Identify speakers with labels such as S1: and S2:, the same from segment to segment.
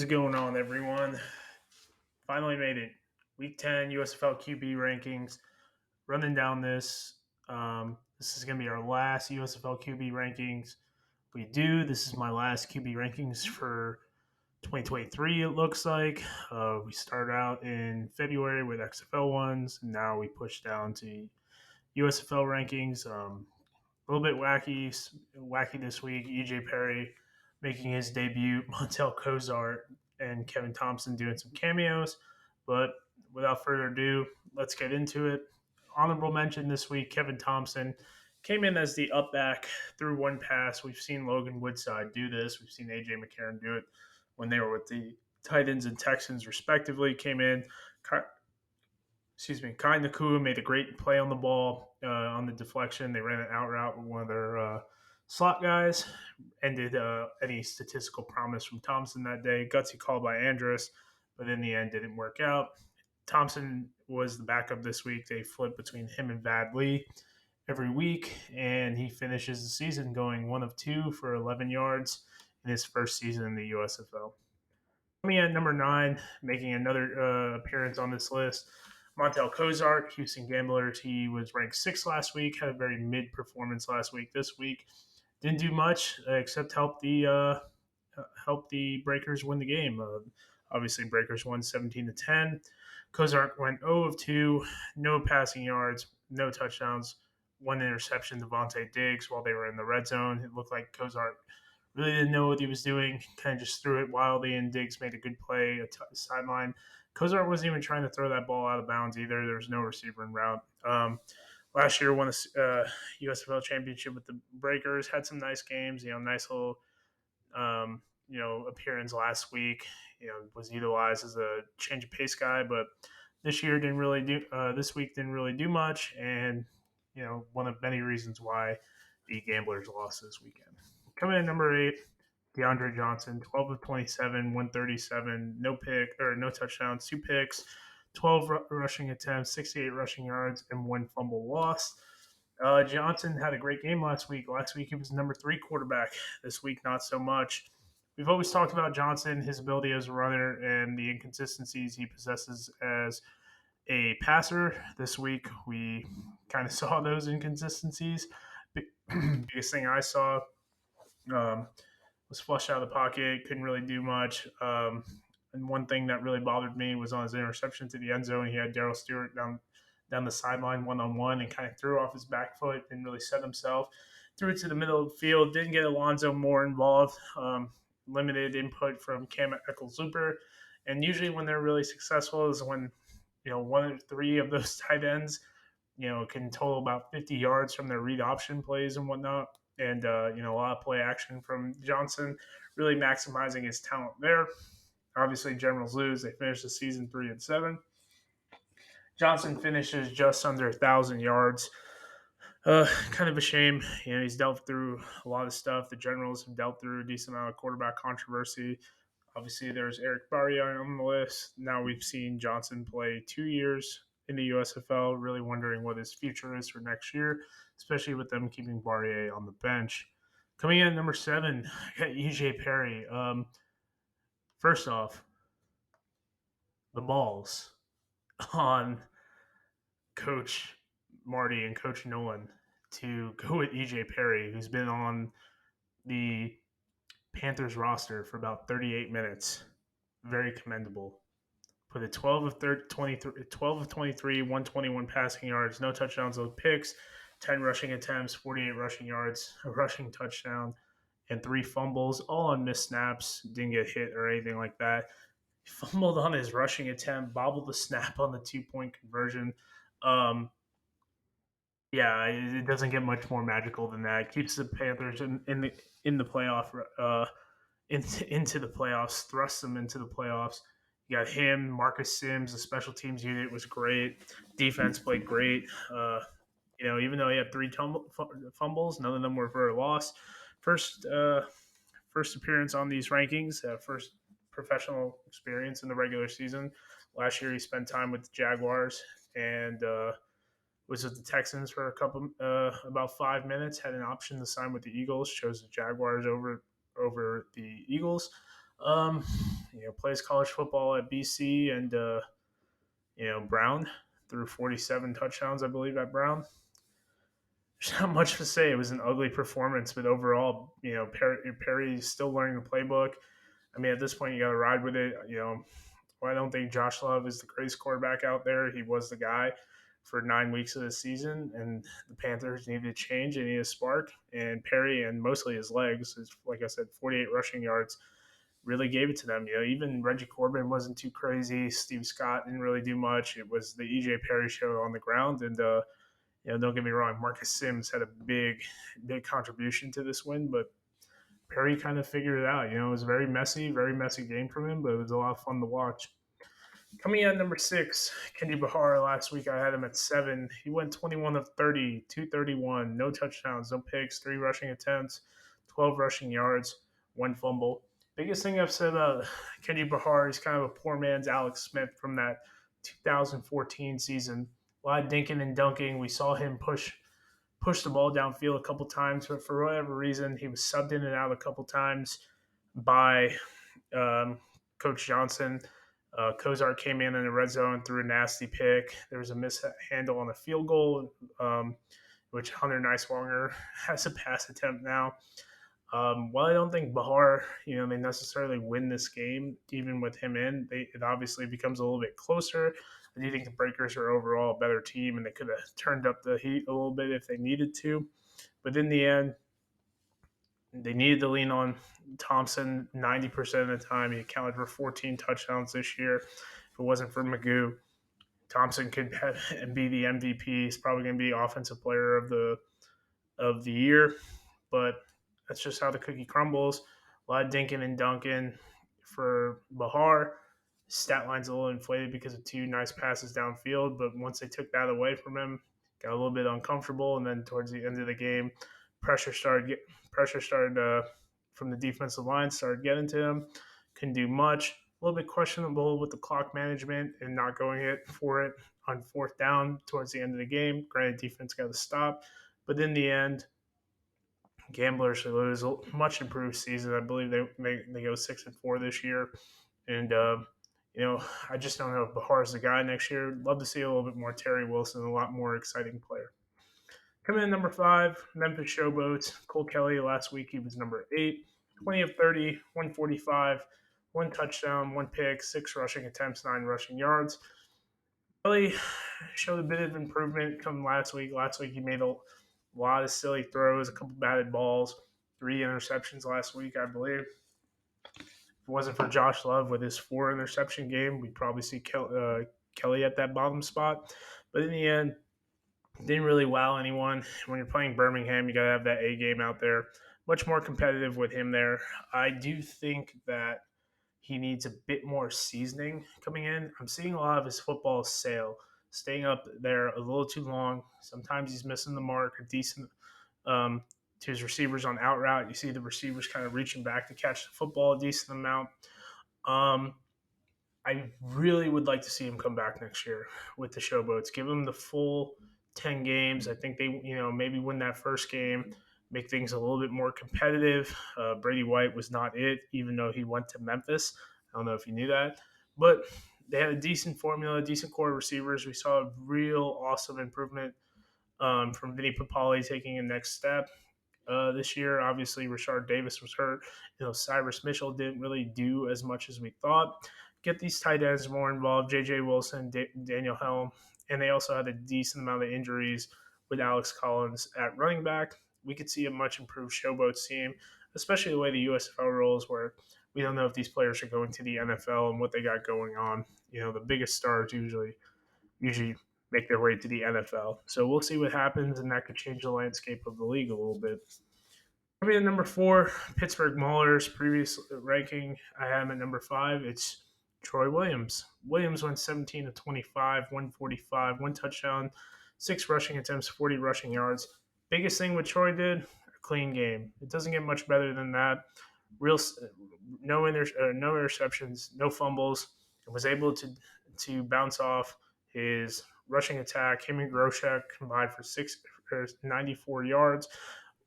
S1: is going on, everyone? Finally made it. Week 10 USFL QB rankings. Running down this. This is going to be our last USFL QB rankings. This is my last QB rankings for 2023, it looks like. We started out in February with XFL ones, and now we push down to USFL rankings. A little bit wacky this week. EJ Perry making his debut, Montel Cozart and Bethel-Thompson doing some cameos. But without further ado, let's get into it. Honorable mention this week, Bethel-Thompson came in as the up back through one pass. We've seen Logan Woodside do this. We've seen AJ McCarron do it when they were with the Titans and Texans, respectively. Came in, Kai Nakua made a great play on the ball on the deflection. They ran an out route with one of their slot guys. Ended any statistical promise from Thompson that day. Gutsy call by Andrus, but in the end didn't work out. Thompson was the backup this week. They flipped between him and Vad Lee every week, and he finishes the season going 1 of 2 for 11 yards in his first season in the USFL. Coming in at number 9, making another appearance on this list, Montel Cozart, Houston Gamblers. He was ranked 6th last week, had a very mid performance last week. This week, didn't do much except help the Breakers win the game. Obviously, Breakers won 17-10. Cozart went 0 of 2, no passing yards, no touchdowns, 1 interception to Vontae Diggs while they were in the red zone. It looked like Cozart really didn't know what he was doing, kind of just threw it wildly, and Diggs made a good play, sideline. Cozart wasn't even trying to throw that ball out of bounds either. There was no receiver in route. Last year won the USFL championship with the Breakers, had some nice games, nice little appearance last week. Was utilized as a change of pace guy, but this week didn't really do much, and one of many reasons why the Gamblers lost this weekend. Coming in number 8, DeAndre Johnson, 12 of 27, 137, no touchdowns, 2 picks, 12 rushing attempts, 68 rushing yards, and 1 fumble lost. Johnson had a great game last week. Last week he was number 3 quarterback. This week, not so much. We've always talked about Johnson, his ability as a runner, and the inconsistencies he possesses as a passer. This week, we kind of saw those inconsistencies. Biggest thing I saw was flushed out of the pocket, couldn't really do much. And one thing that really bothered me was on his interception to the end zone. He had Darrell Stewart down the sideline one-on-one and kind of threw off his back foot, didn't really set himself. Threw it to the middle of the field, didn't get Alonzo Moore involved. Limited input from Cam Eccles-Zuper. And usually when they're really successful is when, 1 or 3 of those tight ends, can total about 50 yards from their read option plays and whatnot. And, a lot of play action from Johnson, really maximizing his talent there. Obviously, Generals lose. They finish the season 3-7. Johnson finishes just under 1,000 yards. Kind of a shame. He's dealt through a lot of stuff. The Generals have dealt through a decent amount of quarterback controversy. Obviously, there's Eric Barriere on the list. Now we've seen Johnson play 2 years in the USFL, really wondering what his future is for next year, especially with them keeping Barriere on the bench. Coming in at number 7, I got EJ Perry. First off, the balls on Coach Marty and Coach Nolan to go with EJ Perry, who's been on the Panthers roster for about 38 minutes. Very commendable. Put a 12 of 23, 121 passing yards, no touchdowns, no picks, 10 rushing attempts, 48 rushing yards, a rushing touchdown, and 3 fumbles, all on missed snaps. Didn't get hit or anything like that. He fumbled on his rushing attempt, bobbled the snap on the 2-point conversion. It doesn't get much more magical than that. It keeps the Panthers in the playoff into the playoffs, thrusts them into the playoffs. You got him, Marcus Sims, the special teams unit was great. Defense played great. Even though he had 3 fumbles, none of them were for a loss. First appearance on these rankings, first professional experience in the regular season. Last year he spent time with the Jaguars and was with the Texans for about 5 minutes, had an option to sign with the Eagles, chose the Jaguars over the Eagles. Um, plays college football at BC and Brown, threw 47 touchdowns, I believe, at Brown. There's not much to say. It was an ugly performance, but overall, Perry's still learning the playbook. I mean, at this point, you got to ride with it. Well, I don't think Josh Love is the greatest quarterback out there. He was the guy for 9 weeks of the season, and the Panthers needed to change. They needed a spark, and Perry and mostly his legs, like I said, 48 rushing yards, really gave it to them. Even Reggie Corbin wasn't too crazy. Steve Scott didn't really do much. It was the EJ Perry show on the ground, and don't get me wrong, Marcus Sims had a big contribution to this win, but Perry kind of figured it out. It was a very messy game from him, but it was a lot of fun to watch. Coming in at number 6, Kenji Bahar. Last week I had him at 7. He went 21 of 30, 231, no touchdowns, no picks, 3 rushing attempts, 12 rushing yards, 1 fumble. Biggest thing I've said about Kenji Bahar is kind of a poor man's Alex Smith from that 2014 season. A lot of dinking and dunking. We saw him push the ball downfield a couple times, but for whatever reason, he was subbed in and out a couple times by um, Coach Johnson. Cozart came in the red zone, threw a nasty pick. There was a mishandle on a field goal, which Hunter Nicewanger has a pass attempt now. While I don't think Bahar, they necessarily win this game, even with him in, it obviously becomes a little bit closer. I do think the Breakers are overall a better team, and they could have turned up the heat a little bit if they needed to. But in the end, they needed to lean on Thompson 90% of the time. He accounted for 14 touchdowns this year. If it wasn't for Magoo, Thompson could be the MVP. He's probably going to be offensive player of the year, but that's just how the cookie crumbles. A lot of dinking and dunking for Bahar. Stat line's a little inflated because of 2 nice passes downfield, but once they took that away from him, got a little bit uncomfortable, and then towards the end of the game, pressure started from the defensive line started getting to him. Couldn't do much. A little bit questionable with the clock management and not going for it on 4th down towards the end of the game. Granted, defense got to stop, but in the end, Gamblers lose a much improved season. I believe they go 6-4 this year, and I just don't know if Bahar's the guy next year. Love to see a little bit more Terry Wilson, a lot more exciting player. Coming in number 5, Memphis Showboats. Cole Kelly last week he was number 8, 20 of 30, 145, 1 touchdown, 1 pick, 6 rushing attempts, 9 rushing yards. Kelly showed a bit of improvement come last week. Last week he made a lot of silly throws, a couple batted balls, 3 interceptions last week, I believe. If it wasn't for Josh Love with his 4 interception game, we'd probably see Kelly at that bottom spot. But in the end, didn't really wow anyone. When you're playing Birmingham, you got to have that A game out there. Much more competitive with him there. I do think that he needs a bit more seasoning coming in. I'm seeing a lot of his football staying up there a little too long. Sometimes he's missing the mark or decent to his receivers on out route. You see the receivers kind of reaching back to catch the football a decent amount. I really would like to see him come back next year with the Showboats. Give him the full 10 games. I think they, maybe win that first game, make things a little bit more competitive. Brady White was not it, even though he went to Memphis. I don't know if you knew that. But they had a decent formula, decent core of receivers. We saw a real awesome improvement from Vinny Papali taking a next step. This year, obviously, Rashard Davis was hurt. Cyrus Mitchell didn't really do as much as we thought. Get these tight ends more involved. J.J. Wilson, Daniel Helm, and they also had a decent amount of injuries with Alex Collins at running back. We could see a much improved Showboats team, especially the way the USFL rolls, where we don't know if these players are going to the NFL and what they got going on. The biggest stars usually make their way to the NFL. So we'll see what happens, and that could change the landscape of the league a little bit. Coming in number 4, Pittsburgh Maulers. Previous ranking, I have him at number 5. It's Troy Williams. Williams went 17 to 25, 145, 1 touchdown, 6 rushing attempts, 40 rushing yards. Biggest thing what Troy did, a clean game. It doesn't get much better than that. No interceptions, no fumbles, and was able to bounce off his rushing attack. Him and Groshek combined for 94 yards.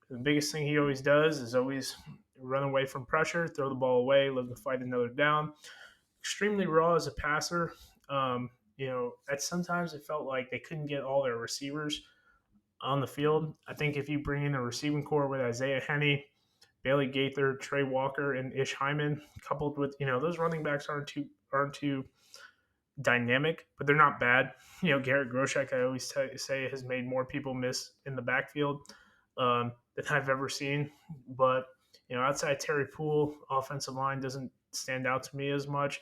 S1: The biggest thing he always does is always run away from pressure, throw the ball away, live to fight another down. Extremely raw as a passer. At sometimes it felt like they couldn't get all their receivers on the field. I think if you bring in a receiving core with Isaiah Henney, Bailey Gaither, Trey Walker, and Ish Hyman, coupled with those running backs aren't too dynamic, but they're not bad. Garrett Groshek, I always say, has made more people miss in the backfield than I've ever seen. But outside Terry Poole, offensive line doesn't stand out to me as much.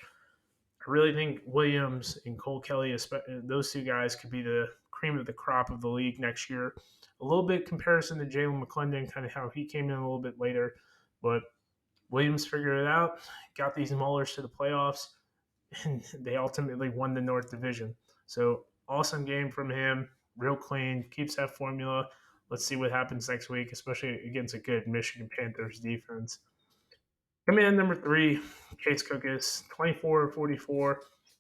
S1: I really think Williams and Cole Kelly, those two guys, could be the cream of the crop of the league next year. A little bit comparison to Jalen McClendon, kind of how he came in a little bit later, but Williams figured it out, got these Maulers to the playoffs, and they ultimately won the North Division. So awesome game from him, real clean, keeps that formula. Let's see what happens next week, especially against a good Michigan Panthers defense. Coming in number 3, Case Cookus, 24-44,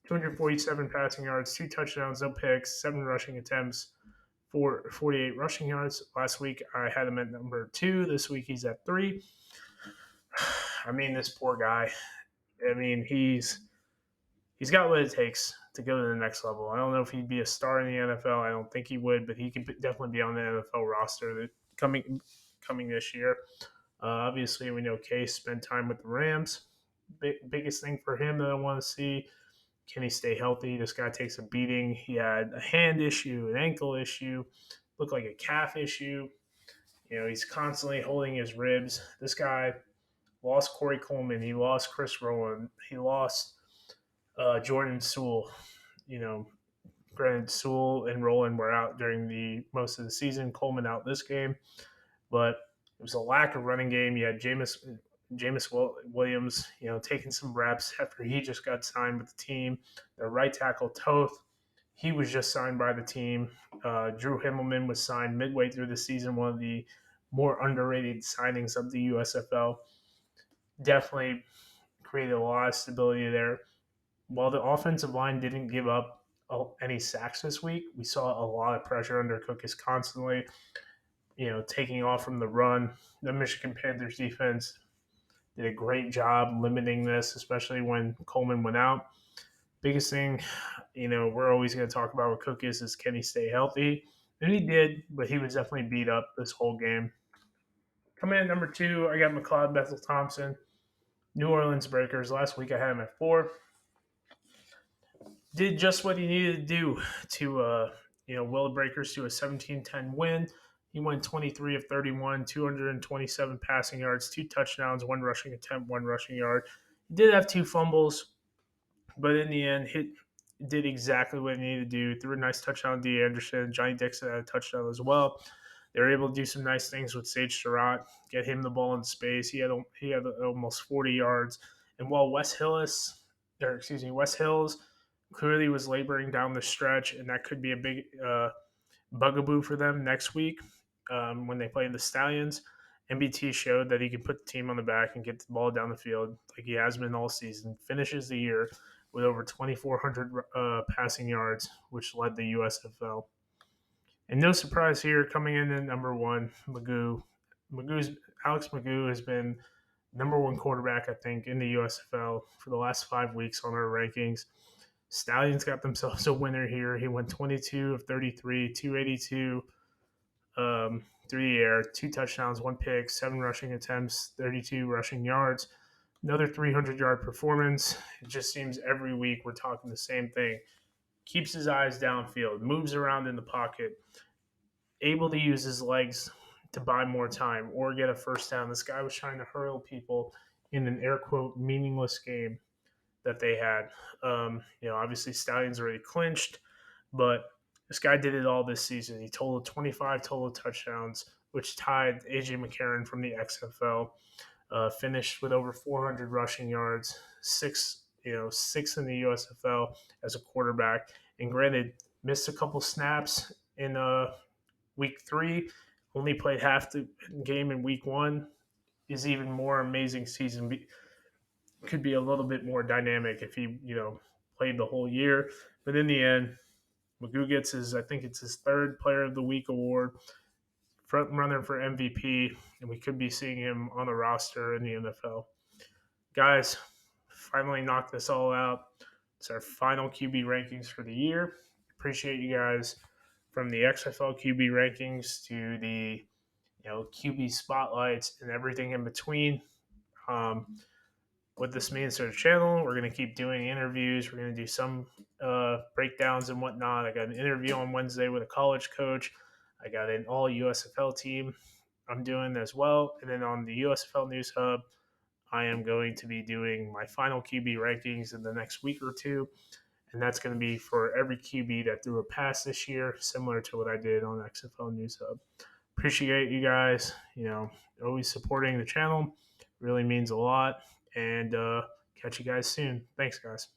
S1: 247 passing yards, 2 touchdowns, no picks, 7 rushing attempts, 48 rushing yards. Last week I had him at number 2. This week he's at 3. I mean, this poor guy. I mean, he's got what it takes to go to the next level. I don't know if he'd be a star in the NFL. I don't think he would, but he could definitely be on the NFL roster coming this year. Obviously, we know Case spent time with the Rams. Biggest thing for him that I want to see, can he stay healthy? This guy takes a beating. He had a hand issue, an ankle issue, looked like a calf issue. He's constantly holding his ribs. This guy lost Corey Coleman. He lost Chris Rowland. He lost Jordan Sewell. Granted, Sewell and Rowland were out during the most of the season. Coleman out this game, but it was a lack of running game. You had Jameis Williams, taking some reps after he just got signed with the team. Their right tackle Toth, he was just signed by the team. Drew Himmelman was signed midway through the season, one of the more underrated signings of the USFL. Definitely created a lot of stability there. While the offensive line didn't give up any sacks this week, we saw a lot of pressure under Cookus constantly, taking off from the run. The Michigan Panthers defense did a great job limiting this, especially when Coleman went out. Biggest thing, we're always going to talk about with Cookus is, can he stay healthy? And he did, but he was definitely beat up this whole game. Coming in at number 2, I got McLeod Bethel-Thompson, New Orleans Breakers. Last week I had him at 4. Did just what he needed to do to will the Breakers to a 17-10 win. He went 23 of 31, 227 passing yards, 2 touchdowns, 1 rushing attempt, 1 rushing yard. He did have 2 fumbles, but in the end, did exactly what he needed to do. Threw a nice touchdown to Anderson. Johnny Dixon had a touchdown as well. They were able to do some nice things with Sage Surratt, get him the ball in space. He had almost 40 yards. And while Wes Hills clearly was laboring down the stretch, and that could be a big bugaboo for them next week when they play the Stallions. MBT showed that he can put the team on the back and get the ball down the field like he has been all season. Finishes the year with over 2,400 passing yards, which led the USFL. And no surprise here, coming in at number 1, Magoo. Alex Magoo has been number 1 quarterback, I think, in the USFL for the last 5 weeks on our rankings. Stallions got themselves a winner here. He went 22 of 33, 282 through the air, 2 touchdowns, 1 pick, 7 rushing attempts, 32 rushing yards. Another 300-yard performance. It just seems every week we're talking the same thing. Keeps his eyes downfield, moves around in the pocket, able to use his legs to buy more time or get a first down. This guy was trying to hurl people in an air quote meaningless game that they had. Obviously Stallions already clinched, but this guy did it all this season. He totaled 25 total touchdowns, which tied AJ McCarron from the XFL. Finished with over 400 rushing yards, six in the USFL as a quarterback. And granted, missed a couple snaps in week 3, only played half the game in week 1. Is even more amazing season. Could be a little bit more dynamic if he, played the whole year. But in the end, Magoo gets I think it's his 3rd Player of the Week award front runner for MVP, and we could be seeing him on the roster in the NFL. Guys, finally knocked this all out. It's our final QB rankings for the year. Appreciate you guys from the XFL QB rankings to the QB spotlights and everything in between. What this means to the channel, we're going to keep doing interviews. We're going to do some breakdowns and whatnot. I got an interview on Wednesday with a college coach. I got an all USFL team I'm doing as well. And then on the USFL News Hub, I am going to be doing my final QB rankings in the next week or two. And that's going to be for every QB that threw a pass this year, similar to what I did on XFL News Hub. Appreciate you guys, always supporting the channel. Really means a lot. And catch you guys soon. Thanks, guys.